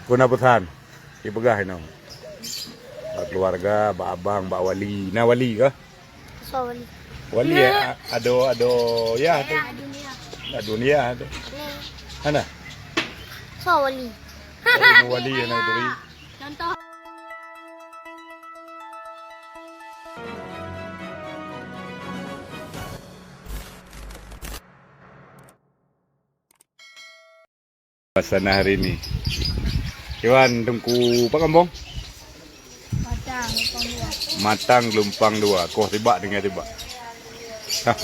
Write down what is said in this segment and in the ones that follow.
Punaputan. Ibegah no. Keluarga, Mbak Abang, Mbak Wali. Nah Wali kah? Wali. Wali ya, ado ya tu. Dunia tu. Mana? Wali. Wali yang nak duri. Contoh. Suasana hari ini. Iwan tungku apa kampung? Matang Lumpang 2. Kau tiba dengan tiba. Hah.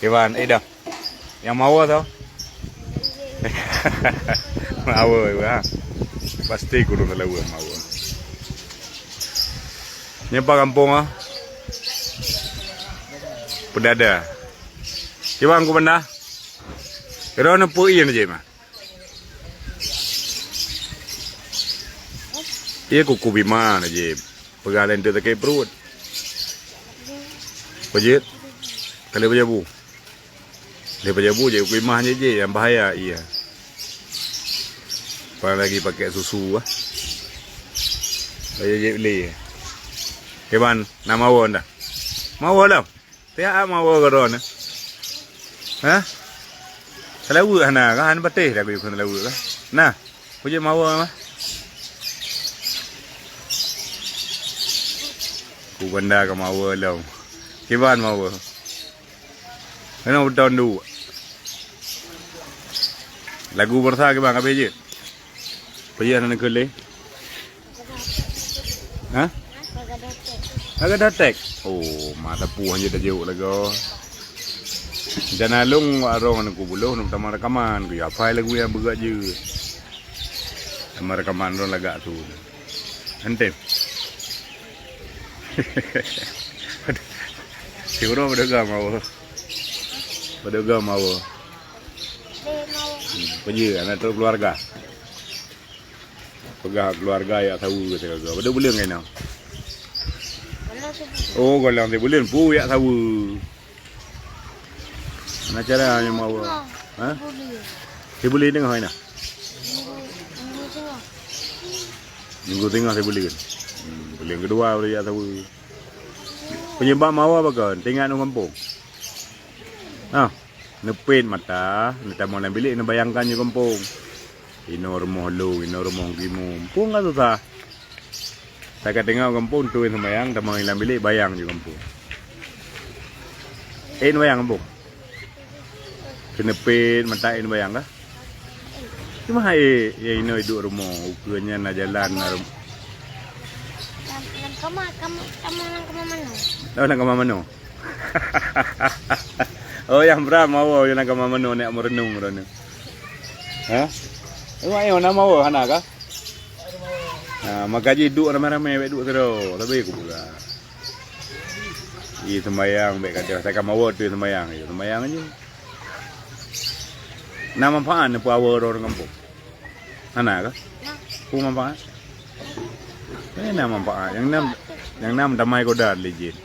Iwan, dah. Yang mau tau? Mau ha. Pasti kudu lalu mau. Ni apa kampung ah? Pedada. Iwan ku benda. Kira nak pui ni je mah. Iya kuku bima aja, pegalan tu tak perut. Pejit, kalau pejabu, dia pejabu je kuku bima aja yang bahaya iya. Apalagi pakai susu ah, saya je beli. Keban, nama awak dah, mau dah, tiap mau keron, hah? Selalu hana, kan patih dah kuku selalu kan? Nah, pejit mau mah. Ku benda ke mawa lau. Kiban mawa. Kena bertahun dulu. Lagu bersa ke bang apa je? Pergi nak kelih. Ha? Agak datek. Oh, mata puan je dah jauh lagu. Jangan long arong aku buluh nak tamar rekaman ku ya file lagu yang berat je. Tamar rekaman ron lagak tu. Ente. Siguro berdagang mau. Berdagang mau. Pergi anak tu keluarga. Pegah keluarga ya tahu kata kau. Betul boleh ngai now. Oh, kalau nanti boleh pu ya tahu. Mana cara yang mau? Ha? Dia boleh dengar hai nak. Minggu tengah saya boleh kan. Yang kedua boleh ya tahu. Penyebab mau apa kan? Tengok orang kampung. Ah, nepin mata, kita mau nak bilik nak bayangkan je kampung. Ino rumah lu, ino rumah kimu. Pun kan susah. Saya tengok kampung tu yang sembayang, kita mau nak bilik bayang je kampung. Bayang kampung. Kena pin mata bayang kah? Cuma ya ino hidup rumah, ukurannya nak jalan nak rumah. Kamu nak ke mana? Oh, nak ke mana? Oh, yang berapa mau nak ke mana nak merenung merenung. Hah? Awak yang nak mau hana kah? Makaji duduk ramai-ramai baik duduk terus. Tapi aku pula. Ini sembayang baik kata saya mau tu sembayang. Sembayang aja. Nama manfaat apa orang kampung? Hana kah? Pun manfaat. Ini nama manfaat. Yang nam damai koda legend.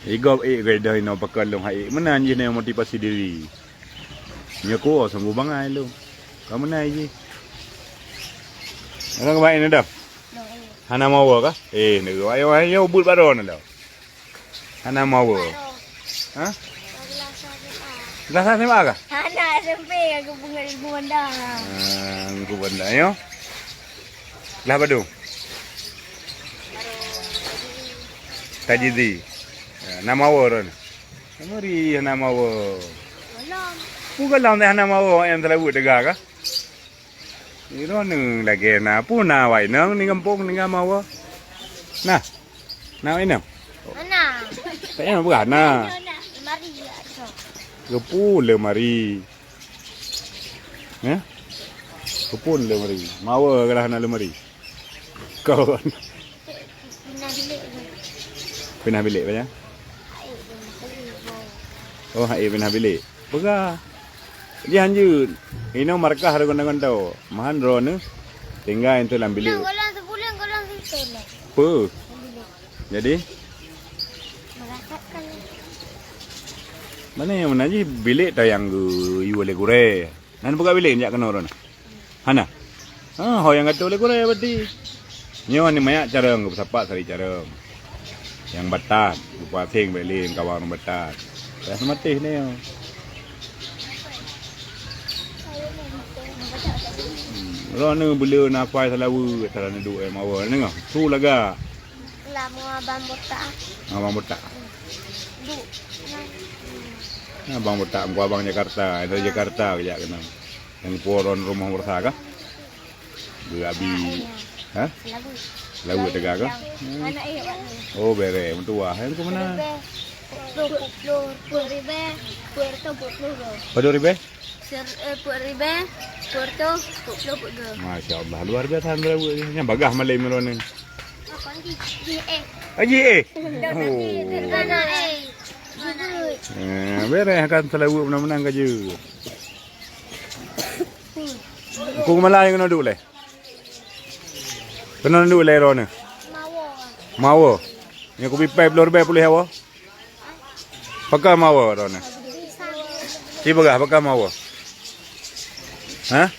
Igop gaya ino pakalong hai. Mana je na motivasi diri. Nya ko sungguh bangai lu. Kamu na je. Orang baik ni dah. Hana mau kah? Nego ayo but baron dah. Hana mau. Ha? Kelas SMA kah? Hana SMP aku bunga dah. Aku benda yo. Lah badu. Tajidi. Nama orang. Namari nama orang. Bukan lang dah nama orang yang telah buat degah kah? Ini orang lagi na pun na wai nang ni kampung ni nama orang. Nah, nah ini. Mana? Saya bukan na. Mari. Kepul lemari. Ya? Kepul lemari. Mawa kelah na lemari. Kau pindah bilik banyak. Oh, hai pindah bilik. Pega. Dia hanjut. Ini markah ada gondang tau. Mahan drone tinggal itu dalam bilik. Golang sebulan golang itu. Apa? Jadi merasakan. Mana yang mana je bilik dah yang you boleh gure. Nan buka bilik jak kena orang. Hana. Hoyang kata boleh kurang berarti. Nyo ni mayak careng ke sapak sari careng. Yang batat, lupa sing belin kawan batat. Dah mati ni. Rona bela nafai selalu tarana duk mawa ni ngah. Tu laga. Lama abang botak. Abang botak. Duk. Abang botak muka abang Jakarta, dari Jakarta kerja kena. Yang poron rumah bersah kah? Berabi. Ha? Lagu tegak kah? Anak ayah. Oh bere, mentua. Yang ke mana? Puerto Puerto. Pada ribe? Puerto Puerto. Masya Allah, luar biasa berabu. Yang bagah malai melon ni. Apa ni? GA. Aji Bere akan selalu menang-menang kerja. Kau malah yang kena duduk leh. Kena duduk leh rona. Mawa. Yang aku pipai pelur bay boleh hawa. Pakai mawa rona. Si bagah pakai mawa. Ha?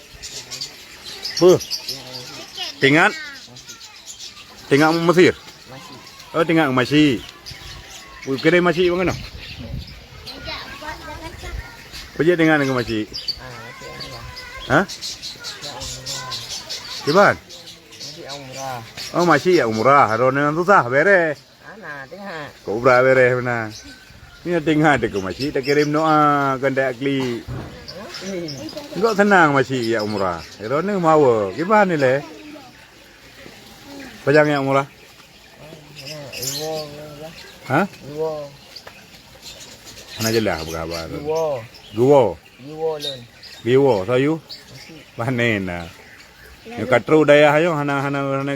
Pu. Tinggal Mesir. Oh tinggal masih. Kedai masih mana? Pergi dengan masih. Ha? Di mana? Oh masih ya umrah. Rona susah bere. Kau berapa bere mana? Ini tinggal dek masih. Tak kirim doa kanda kli. Enggak senang masih ya umrah. Rona mau. Gimana ni le? Pajang ya umrah? Ha? Mana jelah berapa? Guwo. Giwo sayu. Panen na. Yung katru daya hayo hana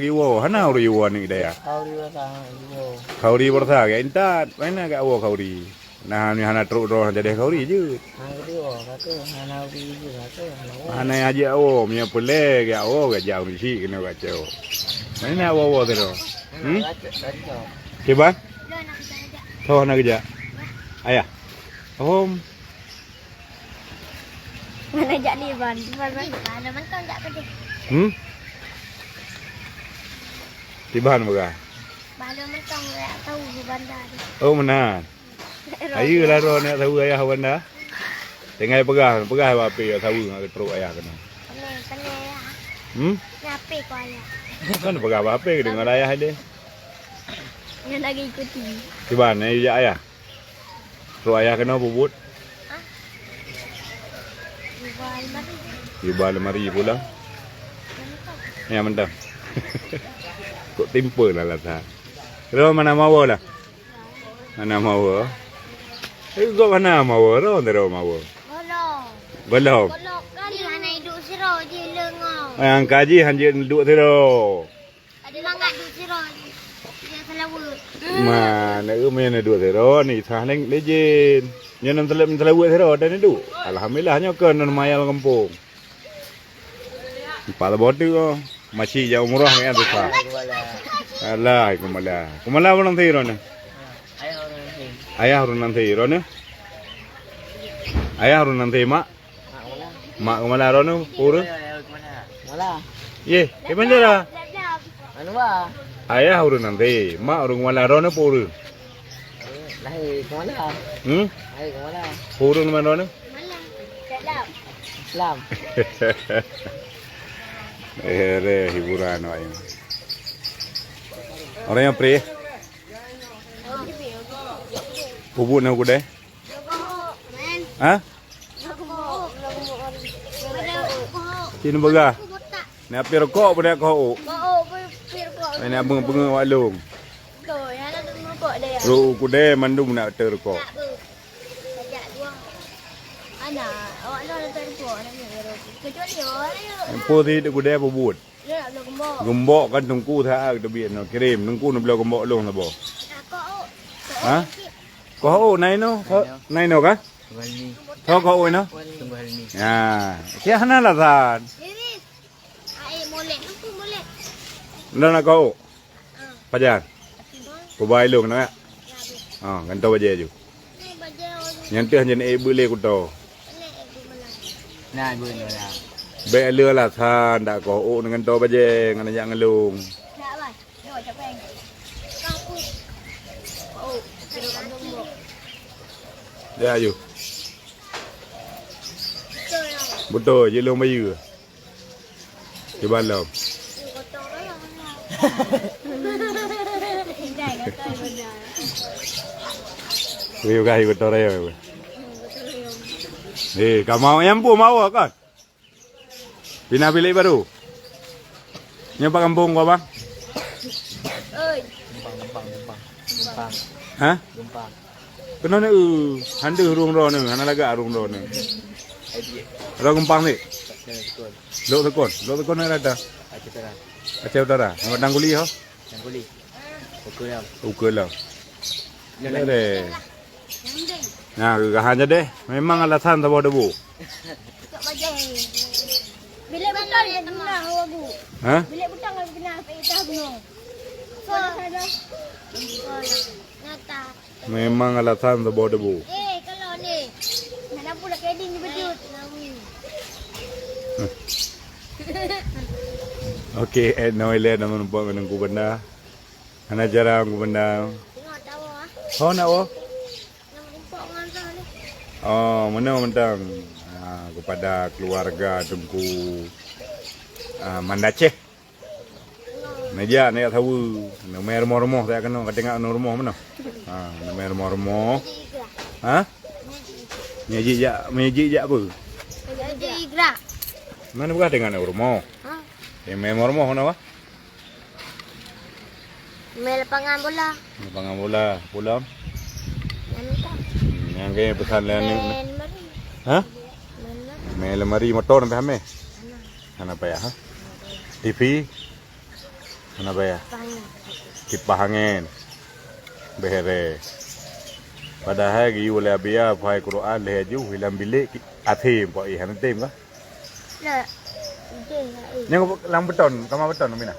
giwo. Hana uri giwo ni daya. Kauri bersa ke intat. Mana ke awo kauri. Nah ni hana tru roh jadi kauri je. Hana aja awo punya pule ke awo ke jauh misi kena kacau. Mana awo tu roh. Kiban? Tahu nak kerja? Ayah. Om. Mana jadi ban? Mana mentang tak kerja. Tiban baga. Mana mentang tak tahu di bandar. Oh mana? Ayu lah roh nak tahu ayah benda. Tengah pegah apa ya tahu nak teruk ayah kena. Kena. Ngape kau ayah? Kan pegah apa dengan ayah dia. Yang lagi ikuti. Tiban ni ayah. Teruk ayah kena bubut. Jual lemari pula. Ya mentang. Kok timpa lah tak. Ro mana mawa lah. Mana mawa? Kok mana mawa ro ro mawa. Belum. Kalau kali hana hidup siro je lengau. Yang kaji hanya duduk siro. Ada mangat duduk siro je. Dia selalu. Mana mana duduk siro ni saling legend. Yang nam terlalu siro dan itu. Alhamdulillah hanya ke non mayal kampung. Pala botu ko masih jauh murah ni tu sah. Alah, kumala orang thiro ni. Ayah orang nanti thiro ni. Ayah orang nanti mak. Mak kumala orang ni pura. Ye, mana dah? Anu ba? Ayah orang nanti, mak orang kumala orang ni pura. Lahir ke mana? Lahir ke mana? Pura ni mana orang ni? Islam. Hiburan ayam. Orang yang pre. Bubuk nak kuda? Ha? Cina berga. Nak pergi rokok pada kau. Ini abang walung. Ru kuda mandum nak terkok. Ana, awak nak terkok nak kecuali orang. Putih tu kuda bubut. Gembok kan tungku tak ada biar nak kirim. Tungku nak bela gembok long nak bawa. Ha? Kau naik no? Naik no kan? Kau no? Ya, siapa nak lasan? Molek, molek. Nak nak kau? Pajar. Kau bayi long nak? Ah, kan tahu aja je. Yang tu hanya boleh kau tahu. Nah, boleh lah. Bela lah than dak ko o dengan to bajeng ana yang ngelung. Nak apa? Ni macam peng. Kapu. Oh, terus kampung bok. Ya ayo. Betul lah. Betul je long bayu. Di balam. Kotor lah. Tidak, kotor benar. Kuyu kai ko tore yo. Kau mau nyampu mau kan? Pindah bilik baru. Nyoba kampung kau bang? Oi. Gumpang. Hah? Gumpang. Kenapa ni? Hande urung ro ni, hana laga urung ro ni. Idea. Ro kumpang ni. Jangan betul. Lo tekon ni ada. Aceh terang. Aceh utara. Nama Dangguli ho? Yang boleh. Pukul yang. Ukul lah. Yang Ada. Nah, gahan deh. Memang alasan tak bawa debu. Kat bajang ni. Bilik butang yang kena abu. Hah? Bilik butang yang kena peta gunung. So, ada. Nyata. Memang alasan tak bawa debu. Kalau ni. Nak pula keding ni bejut. Okey, no ile nama nampak dengan ku benda. Ana jarang ku benda. Tengok tahu ah. Oh nak oh? Nak nampak dengan sana ni. Oh, mana mentang kepada keluarga tengku Mandaceh. Meja ni tahu nama rumah-rumah saya kena tengok rumah mana. Nama rumah-rumah. Ha? Meji jak apa? Jadi gerak. Mana bukan tengok rumah? Ha? Nama rumah mana wah? Main lapangan bola. Lapangan bola, bola. Yang tak. Yang ke pesan lain ni. Main mari. Ha? Main mari. Main lemari motor sampai hame. Mana apa ya? Ha? TV. Mana apa ya? Pangan. Kipas angin. Behere. Padahal gi boleh biar fai Quran leh ju hilang bilik athim po i han tim ka. Lah. Ide lah. Yang lang beton, kamar beton mina.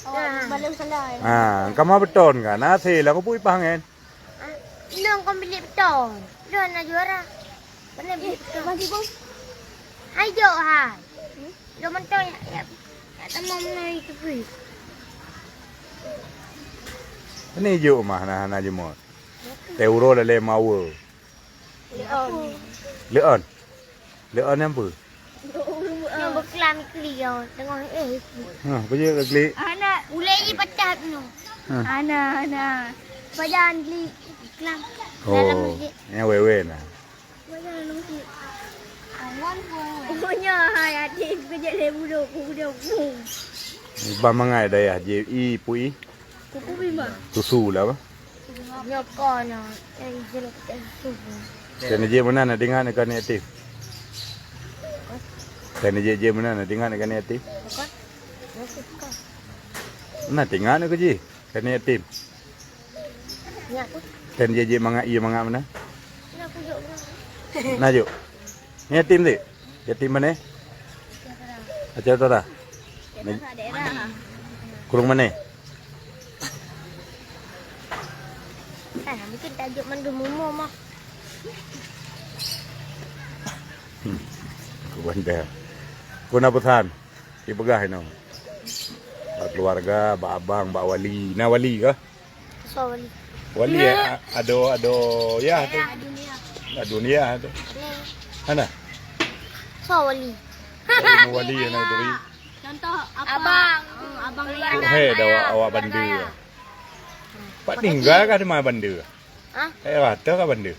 Oh, balung salah. Kamar beton kan. Athi lah ko pui pangin. Long kau bilik beton. Long nak juara. Mana bilik beton? Masih bang. Ayo hai. Lo beton ya. Ya tamam naik ke bui. Ni ju mah na jemot. Teuro le mau. Leon. Leon yang apa? Yang berkelam keliau tengok Pergi ke klik. Anak ulai ni pecah tu. Anak. Badan keli kelam. Oh, yang wewe nah. Badan dalam masjid. Awan pun. Punya hai adik kerja le budak. Ba mangai dah ya, JI pui. Kuku bimba. Susu lah apa? Nyokon ah. Jelek tu. Kena je mana nak dengar nak ni aktif. Kena je mana nak dengar nak ni aktif. Nak dengar nak je. Kena aktif. Ya tu. Kena je mangak mana? Nak pujuk. Nak juk. Ni aktif ni. Aktif mana? Aceh Utara. Daerah. Kurung mana? Mungkin tajuk mandu mumu mah. Benda. Kuna pesan. Dipegah no. Keluarga, bak abang, bak wali. Nah wali ke? Sorry. Wali ya, ado ya tu. Dunia. Dunia tu. Mana? Sorry. Wali yang nak turi. Contoh abang. Abang ni. Hei, dah awak bandu. Pak tinggal ke di mana bandu? Ha? Rata ke bandu?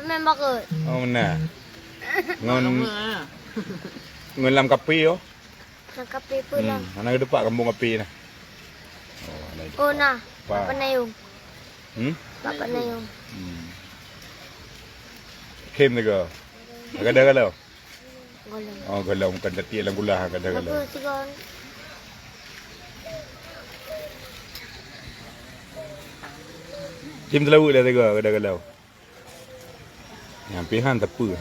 Memang ke? Oh mana? Ngon lam kapi yo. Nak kape pula. Mana ke depan kampung kapi nah. Oh, ada. Oh nah. Bapa Nayung. Bapa Nayung. Kem tu ke? Ada kalau. Golong. Oh, kalau bukan tadi lang gula ada kalau. Apa sigon? Tim terlalu dah tega ada kalau. Yang pihan tepu.